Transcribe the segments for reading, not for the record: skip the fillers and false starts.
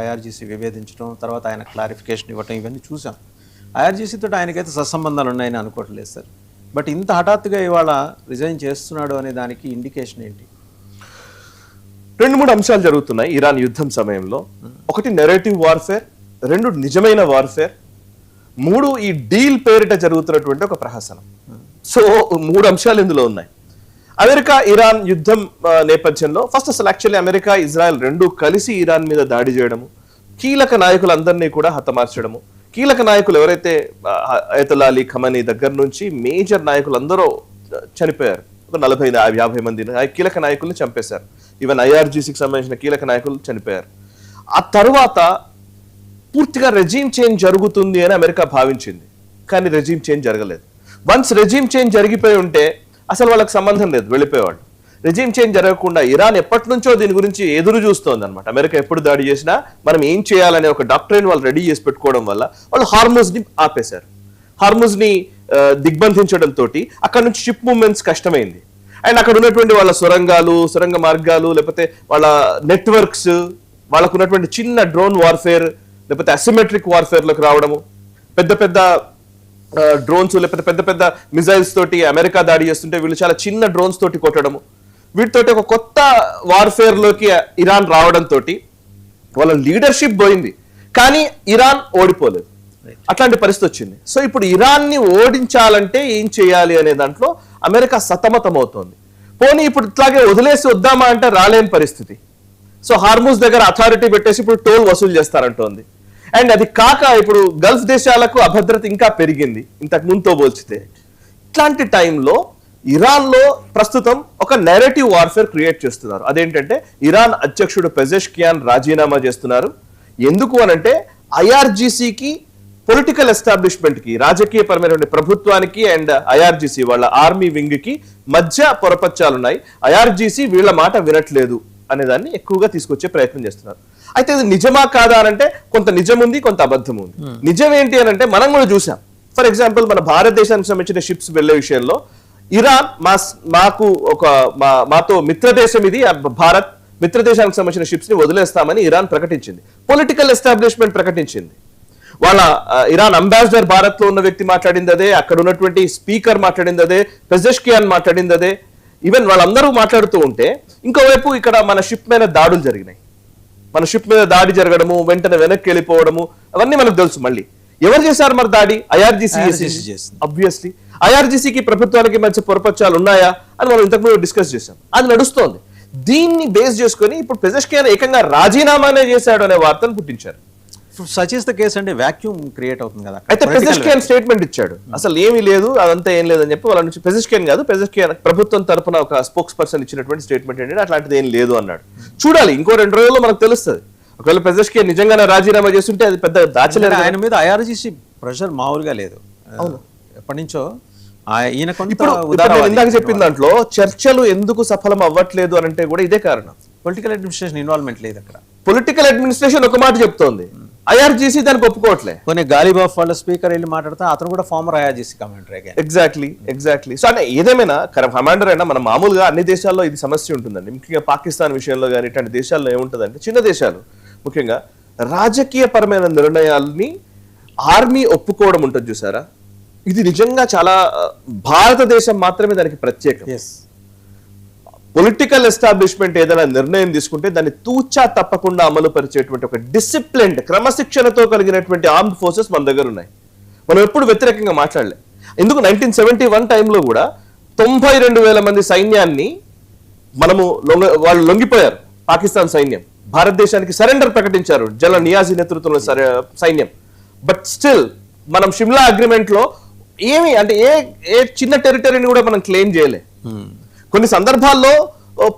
IRGC విభేదించడం, తర్వాత ఆయన clarification ఇవ్వటం ఇవన్నీ చూసాం. ఐఆర్జీసీతో ఆయనకైతే సత్సంబంధాలు ఉన్నాయని అనుకోవట్లేదు సార్. బట్ ఇంత హఠాత్తుగా ఇవాళ రిజైన్ చేస్తున్నాడు అనే దానికి ఇండికేషన్ ఏంటి? 2-3 అంశాలు జరుగుతున్నాయి ఇరాన్ యుద్ధం సమయంలో. ఒకటి నెరేటివ్ వార్ఫేర్, 2 నిజమైన వార్ఫేర్, 3 ఈ డీల్ పేరిట జరుగుతున్నటువంటి ఒక ప్రహసనం. సో 3 అంశాలు ఇందులో ఉన్నాయి. అమెరికా ఇరాన్ యుద్ధం నేపథ్యంలో ఫస్ట్ అసలు యాక్చువల్లీ అమెరికా ఇజ్రాయెల్ 2 కలిసి ఇరాన్ మీద దాడి చేయడము, కీలక నాయకులందరినీ కూడా హతమార్చడము. కీలక నాయకులు ఎవరైతే అయతొల్లా అలీ ఖమనీ దగ్గర నుంచి మేజర్ నాయకులందరూ చనిపోయారు. ఒక 40-50 మంది కీలక నాయకుల్ని చంపేశారు. ఈవెన్ ఐఆర్జీసీకి సంబంధించిన కీలక నాయకులు చనిపోయారు. ఆ తర్వాత పూర్తిగా రెజీమ్ చేంజ్ జరుగుతుంది అని అమెరికా భావించింది, కానీ రెజీమ్ చేంజ్ జరగలేదు. వన్స్ రెజీమ్ చేంజ్ జరిగిపోయి ఉంటే అసలు వాళ్ళకి సంబంధం లేదు, వెళ్ళిపోయేవాళ్ళు. రెజీమ్ చేంజ్ జరగకుండా ఇరాన్ ఎప్పటి నుంచో దీని గురించి ఎదురు చూస్తోంది అనమాట. అమెరికా ఎప్పుడు దాడి చేసినా మనం ఏం చేయాలనే ఒక డాక్ట్రైన్ వాళ్ళు రెడీ చేసి పెట్టుకోవడం వల్ల వాళ్ళు హార్ముజ్ ని ఆపేశారు. హార్ముజ్ ని దిగ్బంధించడంతో అక్కడ నుంచి షిప్ మూవ్మెంట్స్ కష్టమైంది. అండ్ అక్కడ ఉన్నటువంటి వాళ్ళ సొరంగ మార్గాలు, లేకపోతే వాళ్ళ నెట్వర్క్స్, వాళ్ళకు ఉన్నటువంటి చిన్న డ్రోన్ వార్ఫేర్, లేకపోతే అసిమెట్రిక్ వార్ఫేర్ లోకి రావడము, పెద్ద డ్రోన్స్ లేకపోతే పెద్ద మిజైల్స్ తోటి అమెరికా దాడి చేస్తుంటే వీళ్ళు చాలా చిన్న డ్రోన్స్ తోటి కొట్టడము, వీటితోటి ఒక కొత్త వార్ఫేర్ లోకి ఇరాన్ రావడంతో వాళ్ళ లీడర్షిప్ పోయింది, కానీ ఇరాన్ ఓడిపోలేదు. అట్లాంటి పరిస్థితి వచ్చింది. సో ఇప్పుడు ఇరాన్ ని ఓడించాలంటే ఏం చేయాలి అనే దాంట్లో అమెరికా సతమతం అవుతోంది. పోనీ ఇప్పుడు ఇట్లాగే వదిలేసి వద్దామా అంటే రాలేని పరిస్థితి. సో హార్ముజ్ దగ్గర అథారిటీ పెట్టేసి ఇప్పుడు టోల్ వసూలు చేస్తారంటోంది. అండ్ అది కాక ఇప్పుడు గల్ఫ్ దేశాలకు అభద్రత ఇంకా పెరిగింది ఇంతకు ముందుతో పోల్చితే. ఇట్లాంటి టైంలో ఇరాన్ లో ప్రస్తుతం ఒక నెరేటివ్ వార్ఫేర్ క్రియేట్ చేస్తున్నారు. అదేంటంటే ఇరాన్ అధ్యక్షుడు పెజెష్కియాన్ రాజీనామా చేస్తున్నారు. ఎందుకు అనంటే ఐఆర్జీసీకి పొలిటికల్ ఎస్టాబ్లిష్మెంట్ కి, రాజకీయపరమైన ప్రభుత్వానికి అండ్ ఐఆర్జీసీ వాళ్ళ ఆర్మీ వింగ్ కి మధ్య పొరపచ్చాలున్నాయి. ఐఆర్జీసీ వీళ్ళ మాట వినట్లేదు అనేదాన్ని ఎక్కువగా తీసుకొచ్చే ప్రయత్నం చేస్తున్నారు. అయితే ఇది నిజమా కాదా అనంటే కొంత నిజం ఉంది, కొంత అబద్ధం ఉంది. నిజం ఏంటి అనంటే మనం కూడా చూసాం. ఫర్ ఎగ్జాంపుల్ మన భారతదేశానికి సంబంధించిన షిప్స్ వెళ్లే విషయంలో ఇరాన్ మాతో మిత్రదేశం, ఇది భారత్ మిత్రదేశానికి సంబంధించిన షిప్స్ ని వదిలేస్తామని ఇరాన్ ప్రకటించింది. పొలిటికల్ ఎస్టాబ్లిష్మెంట్ ప్రకటించింది. వాళ్ళ ఇరాన్ అంబాసిడర్ భారత్ లో ఉన్న వ్యక్తి మాట్లాడింది అదే, అక్కడ ఉన్నటువంటి స్పీకర్ మాట్లాడింది అదే, పెజెష్కియాన్ మాట్లాడింది అదే. ఈవెన్ వాళ్ళందరూ మాట్లాడుతూ ఉంటే ఇంకోవైపు ఇక్కడ మన షిప్ మీద దాడులు జరిగినాయి. మన షిప్ మీద దాడి జరగడము, వెంటనే వెనక్కి వెళ్ళిపోవడము, అవన్నీ మనకు తెలుసు. మళ్ళీ ఎవరు చేశారు మరి దాడి? ఐఆర్జీసీ చేసింది. ఆబ్వియస్లీ ఐఆర్జీసీకి ప్రభుత్వానికి మంచి పొరపచ్చాలు ఉన్నాయా అని మనం ఇంతకుముందు డిస్కస్ చేశాం. అది నడుస్తోంది. దీన్ని బేస్ చేసుకుని ఇప్పుడు పెజెష్కియాన్ ఏకంగా రాజీనామానే చేశాడు అనే వార్తను పుట్టించారు. సచ్ ఇస్ ద కేస్ అంటే వాక్యూమ్ క్రియేట్ అవుతుంది కదా. అయితే పెజెష్కియాన్ స్టేట్మెంట్ ఇచ్చాడు, అసలు ఏమీ లేదు, అదంతా ఏం లేదని చెప్పి. వాళ్ళ నుంచి పెజెష్కియాన్ కాదు, పెజెష్కియాన్ ప్రభుత్వం తరపున ఒక స్పోక్స్ పర్సన్ ఇచ్చినటువంటి స్టేట్మెంట్ ఏంటంటే అట్లాంటిది ఏం లేదు అన్నాడు. చూడాలి, ఇంకో 2 రోజుల్లో మనకు తెలుస్తుంది. ఒకవేళ పెజెష్కియాన్ నిజంగానే రాజీనామా చేస్తుంటే అది పెద్ద దాచలేదు. ఆయన మీద ఐఆర్జీసీ ప్రెషర్ మామూలుగా లేదు. అవును, ఎప్పటి నుంచో ఈయన ఇందాక చెప్పిన దాంట్లో చర్చలు ఎందుకు సఫలం అవ్వట్లేదు అని అంటే కూడా ఇదే కారణం. పొలిటికల్ అడ్మినిస్ట్రేషన్ ఇన్వాల్వ్మెంట్ లేదు అక్కడ. పొలిటికల్ అడ్మినిస్ట్రేషన్ ఒక మాట చెప్తోంది, ఐఆర్జీసీ దానికి ఒప్పుకోవట్లే. కొన్ని గాలిబాఫ్ వాళ్ళ స్పీకర్ వెళ్ళి మాట్లాడితే అతను కూడా former IRGC commander. Exactly. So అంటే ఏదేమైనా కమాండర్ అయినా మన మామూలుగా అన్ని దేశాల్లో ఇది సమస్య ఉంటుందండి. ముఖ్యంగా పాకిస్తాన్ విషయంలో కానీ ఇట్లాంటి దేశాల్లో ఏముంటుందంటే, చిన్న దేశాలు ముఖ్యంగా రాజకీయ పరమైన నిర్ణయాల్ని ఆర్మీ ఒప్పుకోవడం ఉంటుంది చూసారా, ఇది నిజంగా చాలా భారతదేశం మాత్రమే దానికి ప్రత్యేకం. పొలిటికల్ ఎస్టాబ్లిష్మెంట్ ఏదైనా నిర్ణయం తీసుకుంటే దాన్ని తూచా తప్పకుండా అమలు పరిచేటువంటి ఒక డిసిప్లిన్డ్, క్రమశిక్షణతో కలిగినటువంటి ఆర్మ్డ్ ఫోర్సెస్ మన దగ్గర ఉన్నాయి. మనం ఎప్పుడు వ్యతిరేకంగా మాట్లాడలే. ఎందుకు 1971 టైంలో కూడా 92,000 మంది సైన్యాన్ని వాళ్ళు లొంగిపోయారు. పాకిస్తాన్ సైన్యం భారతదేశానికి సరెండర్ ప్రకటించారు, జనరల్ నియాజీ నేతృత్వంలో సైన్యం. బట్ స్టిల్ మనం షిమ్లా అగ్రిమెంట్ లో ఏమి అంటే ఏ చిన్న టెరిటరీని కూడా మనం క్లెయిమ్ చేయలే. కొన్ని సందర్భాల్లో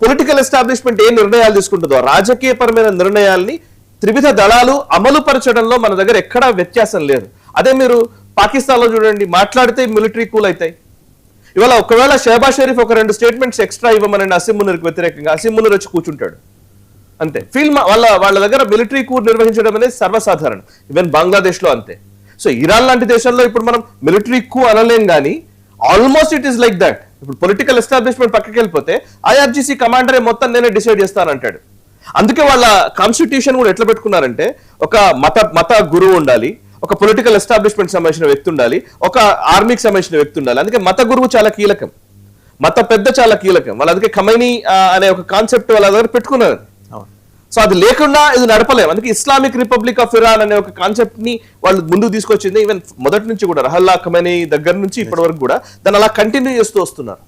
పొలిటికల్ ఎస్టాబ్లిష్మెంట్ ఏ నిర్ణయాలు తీసుకుంటుందో రాజకీయపరమైన నిర్ణయాల్ని త్రివిధ దళాలు అమలు పరచడంలో మన దగ్గర ఎక్కడా వ్యత్యాసం లేదు. అదే మీరు పాకిస్తాన్ లో చూడండి, మాట్లాడితే మిలిటరీ కూల్ అవుతాయి. ఇవాళ ఒకవేళ షహబాజ్ షరీఫ్ ఒక 2 స్టేట్మెంట్స్ ఎక్స్ట్రా ఇవ్వమని అసిమ్ మునీర్కి వ్యతిరేకంగా అసిమ్ మునీర్ వచ్చి కూర్చుంటాడు అంతే. వాళ్ళ దగ్గర మిలిటరీ కూర్ నిర్వహించడం అనేది సర్వసాధారణం. ఈవెన్ బంగ్లాదేశ్ లో అంతే. సో ఇరాన్ లాంటి దేశంలో ఇప్పుడు మనం మిలిటరీ కూ అనలేం, కానీ almost it is like that. ఇప్పుడు పొలిటికల్ ఎస్టాబ్లిష్మెంట్ పక్కకి వెళ్ళిపోతే ఐఆర్జీసీ కమాండరే మొత్తం నేనే డిసైడ్ చేస్తానంటాడు. అందుకే వాళ్ళ కాన్స్టిట్యూషన్ కూడా ఎట్లా పెట్టుకున్నారంటే ఒక మత గురువు ఉండాలి, ఒక పొలిటికల్ ఎస్టాబ్లిష్మెంట్ సంబంధించిన వ్యక్తి ఉండాలి, ఒక ఆర్మీకి సంబంధించిన వ్యక్తి ఉండాలి. అందుకే మత గురువు చాలా కీలకం, మత పెద్ద చాలా కీలకం. వాళ్ళు అందుకే ఖమైనీ అనే ఒక కాన్సెప్ట్ వాళ్ళ దగ్గర పెట్టుకున్నారు. సో అది లేకుండా ఇది నడపలేము. అందుకే ఇస్లామిక్ రిపబ్లిక్ ఆఫ్ ఇరాన్ అనే ఒక కాన్సెప్ట్ ని వాళ్ళు ముందుకు తీసుకొచ్చింది. ఈవెన్ మొదటి నుంచి కూడా రహల్లా ఖమైనీ దగ్గర నుంచి ఇప్పటి వరకు కూడా దాన్ని అలా కంటిన్యూ చేస్తూ వస్తున్నారు.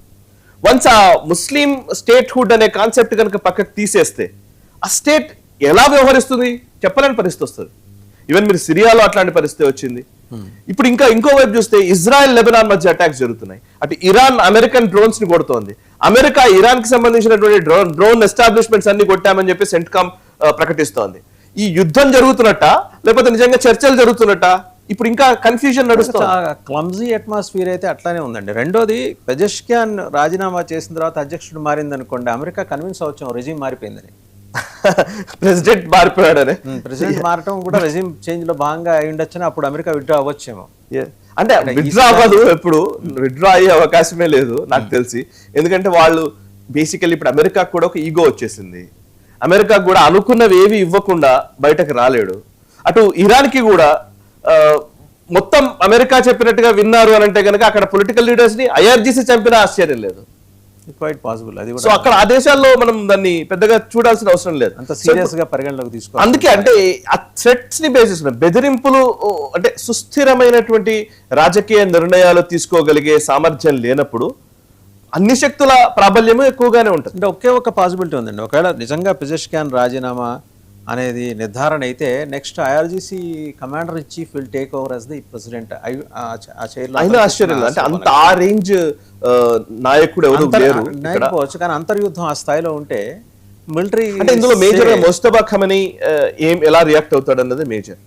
వన్స్ ఆ ముస్లిం స్టేట్ హుడ్ అనే కాన్సెప్ట్ కనుక పక్కకు తీసేస్తే ఆ స్టేట్ ఎలా వ్యవహరిస్తుంది చెప్పలేని పరిస్థితి వస్తుంది. ఈవెన్ మీరు సిరియాలో అట్లాంటి పరిస్థితి వచ్చింది. ఇప్పుడు ఇంకో వైపు చూస్తే ఇజ్రాయెల్ లెబనాన్ మధ్య అటాక్స్ జరుగుతున్నాయి. అటు ఇరాన్ అమెరికన్ డ్రోన్స్ ని కొడుతోంది. అమెరికా ఇరాన్ కి సంబంధించినటువంటి డ్రోన్ ఎస్టాబ్లిష్మెంట్స్ అన్ని కొట్టామని చెప్పి సెంట్కామ్ ప్రకటిస్తోంది. ఈ యుద్ధం జరుగుతున్నట్ట లేకపోతే నిజంగా చర్చలు జరుగుతున్నట్ట ఇప్పుడు ఇంకా కన్ఫ్యూజన్ నడుస్తుంది. క్లమ్జీ అట్మాస్ఫియర్ అయితే అట్లానే ఉందండి. రెండోది పెజెష్కియాన్ రాజీనామా చేసిన తర్వాత అధ్యక్షుడు మారింది అనుకోండి, అమెరికా కన్విన్స్ అవచ్చం రెజీమ్ మారిపోయిందని. ప్రెసిడెంట్ మారిపోయాడని. ప్రెసిడెంట్ మారటం కూడా రెజీమ్ చేంజ్ లో భాగంగా అయి ఉండొచ్చని అప్పుడు అమెరికా విత్డ్రా అవ్వచ్చేమో. అంటే విత్డ్రా అవ్వదు, ఎప్పుడు విత్డ్రా అయ్యే అవకాశమే లేదు నాకు తెలిసి. ఎందుకంటే వాళ్ళు బేసికల్లీ ఇప్పుడు అమెరికా కూడా ఒక ఈగో వచ్చేసింది. అమెరికా కూడా అనుకున్నవి ఏవి ఇవ్వకుండా బయటకు రాలేడు. అటు ఇరాన్ కి కూడా మొత్తం అమెరికా చెప్పినట్టుగా విన్నారు అని అంటే కనుక అక్కడ పొలిటికల్ లీడర్స్ ని ఐఆర్జీసీ చంపినా ఆశ్చర్యం లేదు. Quite possible. అది సో అక్కడ ఆ దేశాల్లో మనం దాన్ని పెద్దగా చూడాల్సిన అవసరం లేదు, అంత సీరియస్ గా పరిగణలోకి తీసుకోవాలి. అందుకే అంటే ఆ థ్రెట్స్ ని బేసిస్ బెదిరింపులు అంటే సుస్థిరమైనటువంటి రాజకీయ నిర్ణయాలు తీసుకోగలిగే సామర్థ్యం లేనప్పుడు అన్ని శక్తుల ప్రాబల్యము ఎక్కువగానే ఉంటుంది. అంటే ఒకే ఒక పాసిబిలిటీ ఉందండి. ఒకవేళ నిజంగా పెజెష్కియాన్ రాజీనామా అనేది నిర్ధారణ అయితే next IRGC commander in chief will take over as the president. ఆ చైర్లో అయినా ఆశ్చర్యం లేదు. అంటే అంత ఆ రేంజ్ నాయకుడు ఎవరు లేరు నాయకపోవచ్చు, కానీ అంతర్యుద్ధం ఆ స్థాయిలో ఉంటే మిలిటరీ అంటే ఇందులో మేజర్ గా ముస్తఫా ఖమైనీ ఎలా రియాక్ట్ అవుతాడు అన్నది మేజర్.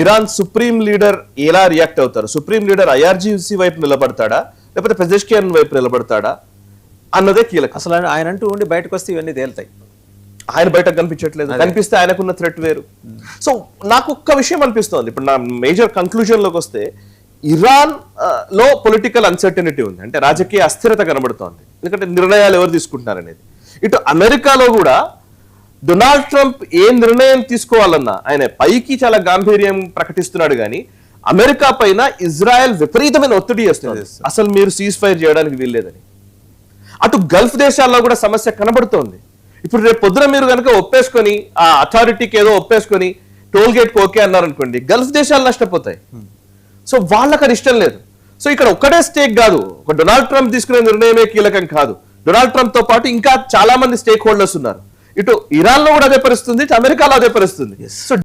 ఇరాన్ సుప్రీం లీడర్ ఎలా రియాక్ట్ అవుతారు, సుప్రీం లీడర్ ఐఆర్జీసీ వైపు నిలబడతాడా లేకపోతే పెజెష్కియాన్ వైపు నిలబడతాడా అన్నదే కీలకం. అసలు ఆయన అంటూ ఉండి బయటకు వస్తే ఇవన్నీ తేలుతాయి. ఆయన బయటకు కనిపించట్లేదు, కనిపిస్తే ఆయనకున్న థ్రెట్ వేరు. సో నాకు ఒక్క విషయం అనిపిస్తోంది, ఇప్పుడు నా మేజర్ కన్క్లూజన్ లోకి వస్తే ఇరాన్ లో పొలిటికల్ అన్సర్టనిటీ ఉంది, అంటే రాజకీయ అస్థిరత కనబడుతోంది. ఎందుకంటే నిర్ణయాలు ఎవరు తీసుకుంటున్నారు అనేది. ఇటు అమెరికాలో కూడా డొనాల్డ్ ట్రంప్ ఏ నిర్ణయం తీసుకోవాలన్నా ఆయన పైకి చాలా గాంభీర్యం ప్రకటిస్తున్నాడు, కానీ అమెరికా పైన ఇజ్రాయెల్ విపరీతమైన ఒత్తిడి చేస్తుంది, అసలు మీరు సీజ్ ఫైర్ చేయడానికి వీల్లేదని. అటు గల్ఫ్ దేశాల్లో కూడా సమస్య కనబడుతోంది. ఇప్పుడు రేపు పొద్దున మీరు కనుక ఒప్పేసుకొని ఆ అథారిటీకి ఏదో ఒప్పేసుకొని టోల్ గేట్ ఓకే అన్నారనుకోండి, గల్ఫ్ దేశాలు నష్టపోతాయి. సో వాళ్ళకి అది ఇష్టం లేదు. సో ఇక్కడ ఒక్కటే స్టేక్ కాదు, ఒక డొనాల్డ్ ట్రంప్ తీసుకునే నిర్ణయమే కీలకం కాదు. డొనాల్డ్ ట్రంప్ తో పాటు ఇంకా చాలా మంది స్టేక్ హోల్డర్స్ ఉన్నారు. ఇటు ఇరాన్ లో కూడా అదే పరిస్థితుంది, ఇటు అమెరికాలో అదే పరిస్థితుంది. సో